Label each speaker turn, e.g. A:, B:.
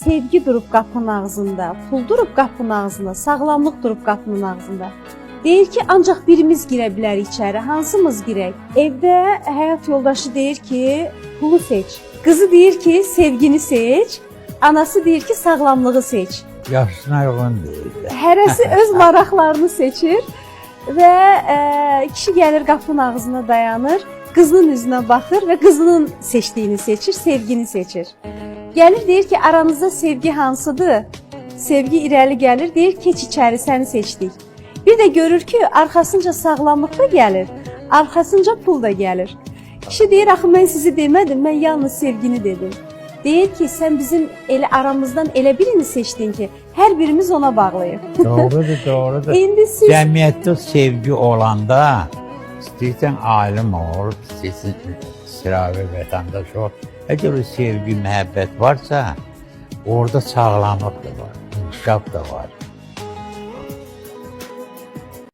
A: sevgi durub qapının ağzında, pul durub qapının ağzında, sağlamlıq durub qapının ağzında. Deyir ki, ancaq birimiz girə bilər içəri, hansımız girək? Evdə həyat yoldaşı deyir ki, pulu seç. Qızı deyir ki, sevgini seç. Anası deyir ki, sağlamlığı seç.
B: Yaşına uyğun deyil.
A: Hərəsi öz maraqlarını seçir və kişi gəlir qapının ağzına dayanır, qızının üzünə baxır və qızının seçdiyini seçir, sevgini seçir. Gəlir deyir ki, aranızda sevgi hansıdır? Sevgi irəli gəlir, deyir keç içəri, səni seçdik. Bir də görür ki, arxasınca sağlamlıq da gəlir, arxasınca pul da gəlir. Kişi deyir, axı mən sizi demədim, mən yalnız sevgini dedim. Deyir ki, sən bizim elə aramızdan elə birini seçdin ki, hər birimiz ona bağlıyıq.
B: Doğrudur, doğrudur.
A: İndi siz...
B: Cəmiyyətdə sevgi olanda, istəyirsən alim ol, istəyirsən sıravi vətəndaş ol. Əgər o sevgi, məhəbbət varsa, orada sağlamlıq da var, inkişaf da var.